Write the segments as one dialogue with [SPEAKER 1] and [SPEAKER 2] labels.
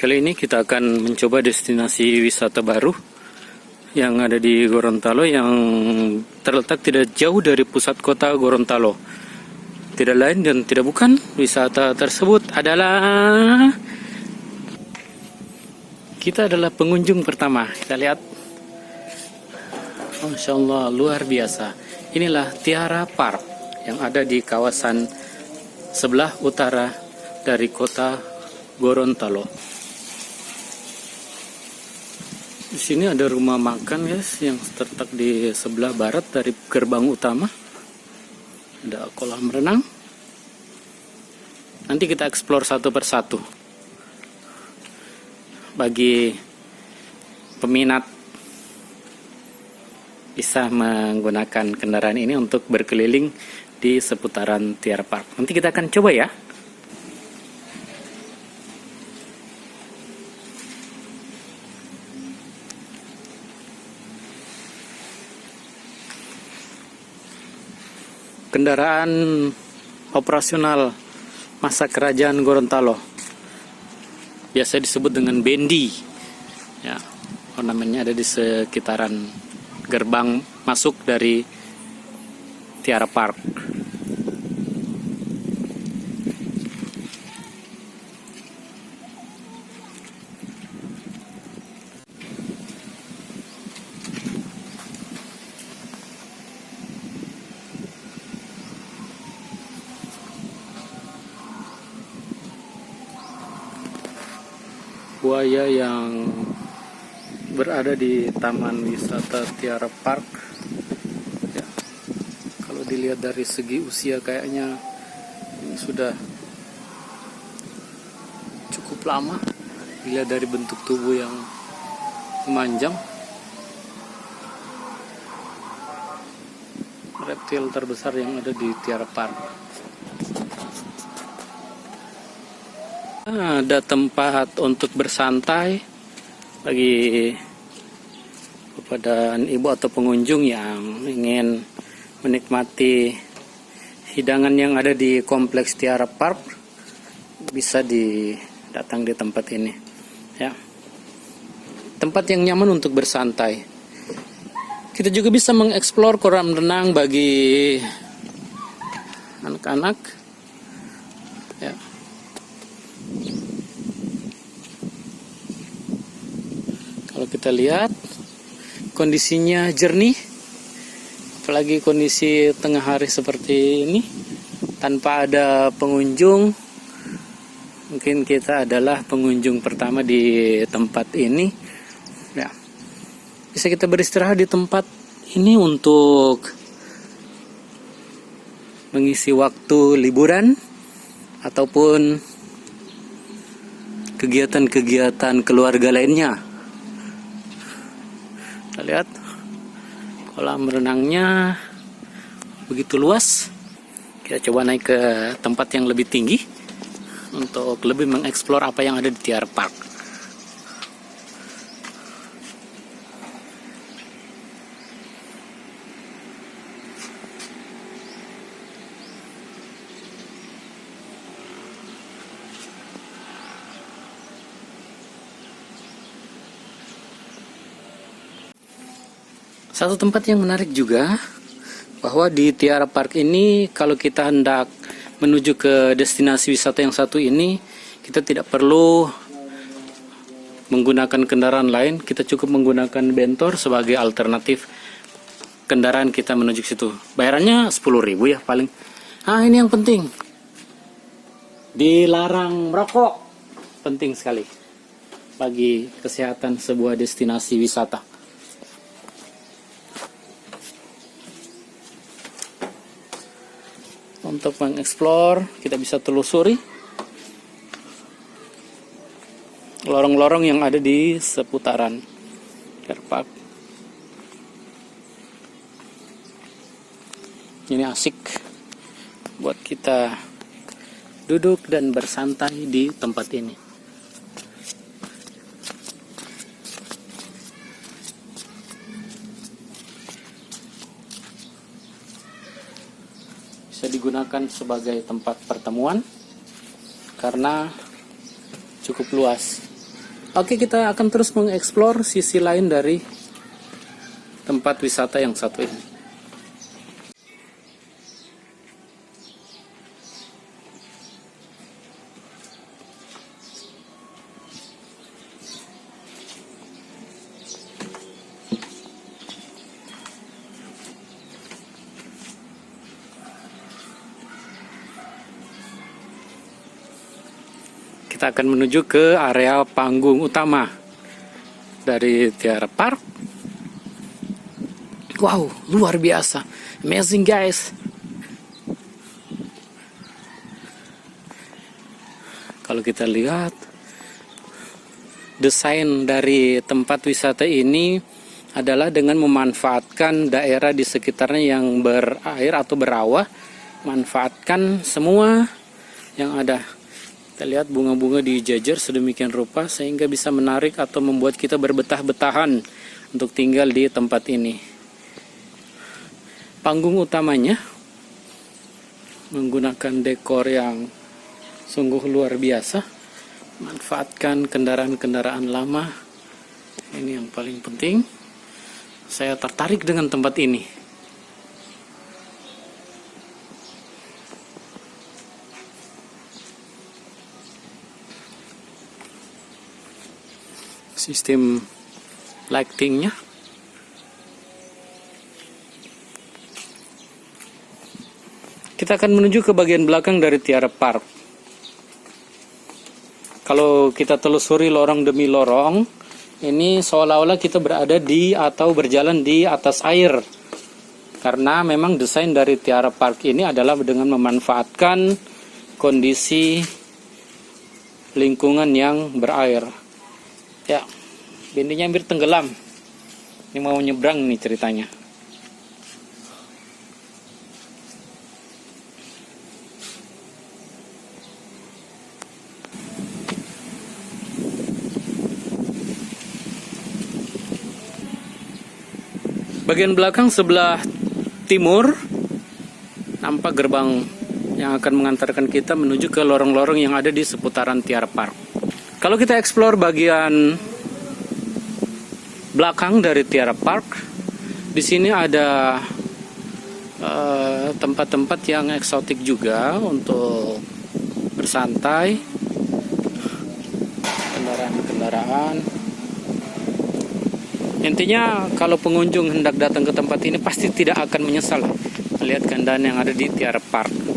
[SPEAKER 1] Kali ini kita akan mencoba destinasi wisata baru yang ada di Gorontalo, yang terletak tidak jauh dari pusat kota Gorontalo. Tidak lain dan tidak bukan, wisata tersebut adalah kita adalah pengunjung pertama. Kita lihat, Masya Allah, luar biasa. Inilah Tiara Park yang ada di kawasan sebelah utara dari kota Gorontalo. Di sini ada rumah makan, guys, yang terletak di sebelah barat dari gerbang utama. Ada kolam renang. Nanti kita eksplor satu persatu. Bagi peminat bisa menggunakan kendaraan ini untuk berkeliling di seputaran Tiara Park. Nanti kita akan coba ya. Kendaraan operasional masa kerajaan Gorontalo, biasa disebut dengan bendi, ya, ornamennya ada di sekitaran gerbang masuk dari Tiara Park. Buaya yang berada di Taman Wisata Tiara Park, ya, kalau dilihat dari segi usia kayaknya ini sudah cukup lama. Dilihat dari bentuk tubuh yang memanjang, reptil terbesar yang ada di Tiara Park. Ada tempat untuk bersantai bagi kepada ibu atau pengunjung yang ingin menikmati hidangan yang ada di kompleks Tiara Park, bisa datang di tempat ini, ya. Tempat yang nyaman untuk bersantai. Kita juga bisa mengeksplor kolam renang bagi anak-anak, ya. Kalau kita lihat kondisinya jernih, apalagi kondisi tengah hari seperti ini tanpa ada pengunjung. Mungkin kita adalah pengunjung pertama di tempat ini, ya. Bisa kita beristirahat di tempat ini untuk mengisi waktu liburan ataupun kegiatan-kegiatan keluarga lainnya. Kita lihat kolam renangnya begitu luas. Kita coba naik ke tempat yang lebih tinggi untuk lebih mengeksplor apa yang ada di Tiara Park. Satu tempat yang menarik juga, bahwa di Tiara Park ini kalau kita hendak menuju ke destinasi wisata yang satu ini, kita tidak perlu menggunakan kendaraan lain. Kita cukup menggunakan bentor sebagai alternatif kendaraan kita menuju ke situ. Bayarannya 10.000 ya paling. Ini yang penting, dilarang merokok. Penting sekali bagi kesehatan sebuah destinasi wisata. Untuk mengeksplor, kita bisa telusuri lorong-lorong yang ada di seputaran Tiara Park. Ini asik buat kita duduk dan bersantai di tempat ini. Bisa digunakan sebagai tempat pertemuan karena cukup luas. Oke, kita akan terus mengeksplor sisi lain dari tempat wisata yang satu ini. Kita akan menuju ke area panggung utama dari Tiara Park. Wow, luar biasa. Amazing, guys. Kalau kita lihat desain dari tempat wisata ini adalah dengan memanfaatkan daerah di sekitarnya yang berair atau berawa, manfaatkan semua yang ada. Kita lihat bunga-bunga dijajar sedemikian rupa sehingga bisa menarik atau membuat kita berbetah-betahan untuk tinggal di tempat ini. Panggung utamanya menggunakan dekor yang sungguh luar biasa. Manfaatkan kendaraan-kendaraan lama. Ini yang paling penting. Saya tertarik dengan tempat ini. Sistem lightingnya kita akan menuju ke bagian belakang dari Tiara Park. Kalau kita telusuri lorong demi lorong, ini seolah-olah kita berada di atau berjalan di atas air, karena memang desain dari Tiara Park ini adalah dengan memanfaatkan kondisi lingkungan yang berair. Ya, bintinya hampir tenggelam. Ini mau nyebrang nih ceritanya. Bagian belakang sebelah timur nampak gerbang yang akan mengantarkan kita menuju ke lorong-lorong yang ada di seputaran Tiara Park. Kalau kita eksplor bagian belakang dari Tiara Park, di sini ada tempat-tempat yang eksotik juga untuk bersantai, kendaraan-kendaraan. Intinya kalau pengunjung hendak datang ke tempat ini pasti tidak akan menyesal melihat keindahan yang ada di Tiara Park.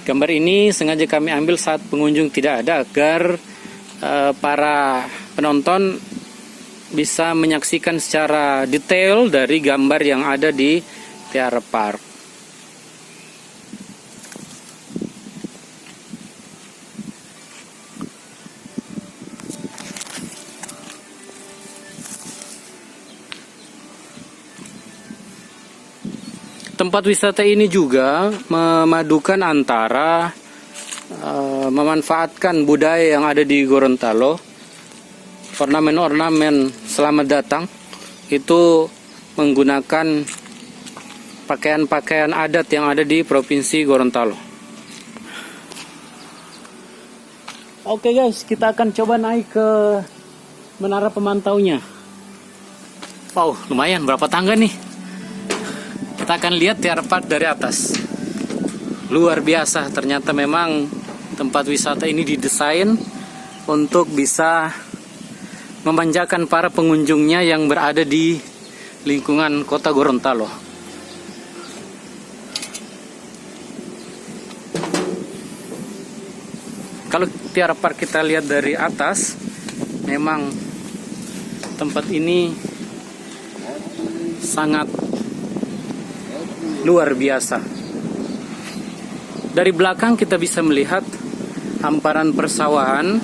[SPEAKER 1] Gambar ini sengaja kami ambil saat pengunjung tidak ada agar para penonton bisa menyaksikan secara detail dari gambar yang ada di Tiara Park. Tempat wisata ini juga memadukan antara memanfaatkan budaya yang ada di Gorontalo. Ornamen-ornamen selamat datang itu menggunakan pakaian-pakaian adat yang ada di Provinsi Gorontalo. Oke guys, kita akan coba naik ke menara pemantaunya. Wow, lumayan, berapa tangga nih? Kita akan lihat Tiara Park dari atas. Luar biasa, ternyata memang tempat wisata ini didesain untuk bisa memanjakan para pengunjungnya yang berada di lingkungan kota Gorontalo. Kalau Tiara Park kita lihat dari atas, memang tempat ini sangat luar biasa. Dari belakang kita bisa melihat hamparan persawahan.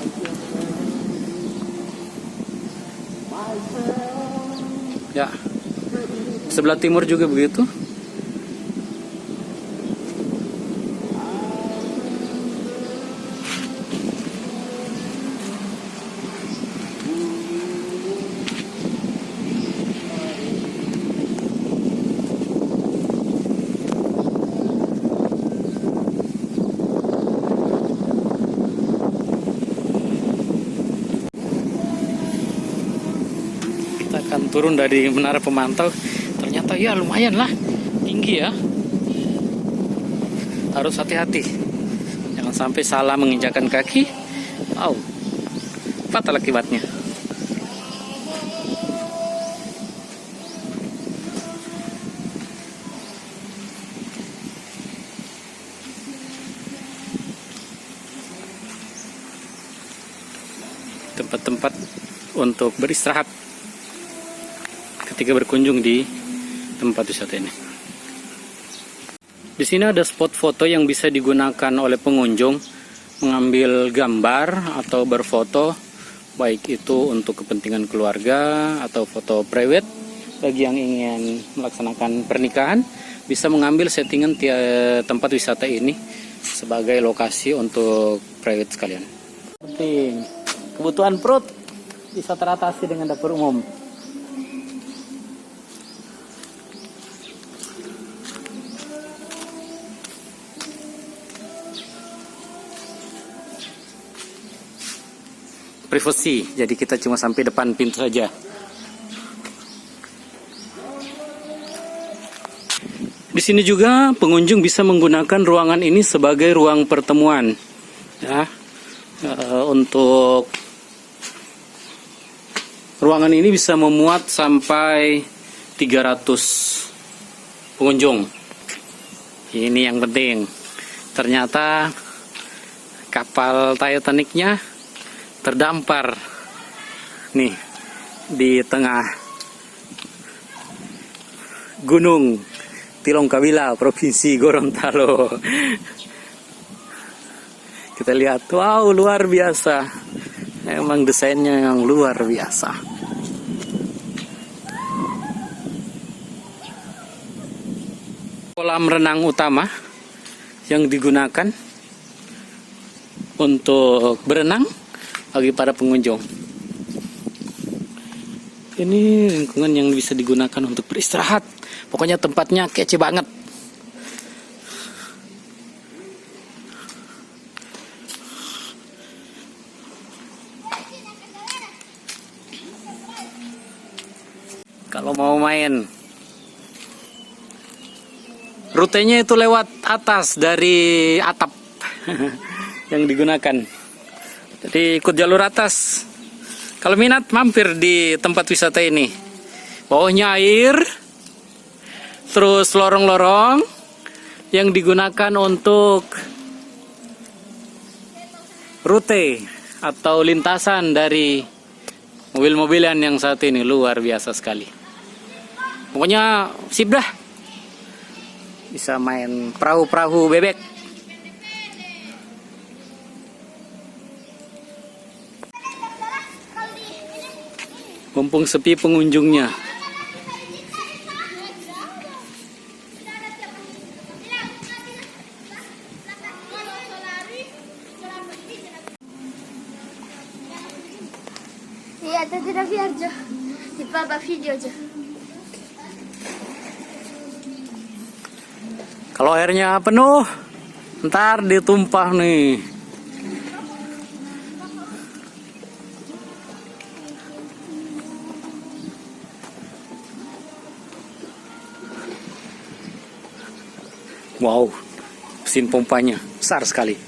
[SPEAKER 1] Ya, sebelah timur juga begitu. turun dari menara pemantau, ternyata ya lumayan lah tinggi ya. Harus hati-hati, jangan sampai salah menginjakan kaki. Fatal akibatnya. Tempat-tempat untuk beristirahat ketika berkunjung di tempat wisata ini. Di sini ada spot foto yang bisa digunakan oleh pengunjung mengambil gambar atau berfoto, baik itu untuk kepentingan keluarga atau foto private. Bagi yang ingin melaksanakan pernikahan, bisa mengambil settingan tempat wisata ini sebagai lokasi untuk private sekalian. Penting, kebutuhan perut bisa teratasi dengan dapur umum. Privasi, jadi kita cuma sampai depan pintu saja. Di sini juga pengunjung bisa menggunakan ruangan ini sebagai ruang pertemuan, ya. Untuk ruangan ini bisa memuat sampai 300 pengunjung. Ini yang penting. Ternyata kapal Titanic-nya terdampar nih di tengah Gunung Tilongkabila, Provinsi Gorontalo. Kita lihat, wow, luar biasa. Emang desainnya yang luar biasa. Kolam renang utama yang digunakan untuk berenang bagi para pengunjung. Ini lingkungan yang bisa digunakan untuk beristirahat. Pokoknya tempatnya kece banget. Kalau mau main, rutenya itu lewat atas dari atap yang digunakan. Jadi ikut jalur atas. Kalau minat mampir di tempat wisata ini. Bawahnya air, terus lorong-lorong yang digunakan untuk rute atau lintasan dari mobil-mobilan yang saat ini luar biasa sekali. Pokoknya sip dah. Bisa main perahu-perahu bebek. Mumpung sepi pengunjungnya.
[SPEAKER 2] Iya, tadi udah viaggio. Di Papa video aja.
[SPEAKER 1] Kalau airnya penuh, ntar ditumpah nih. Wow, mesin pompanya besar sekali.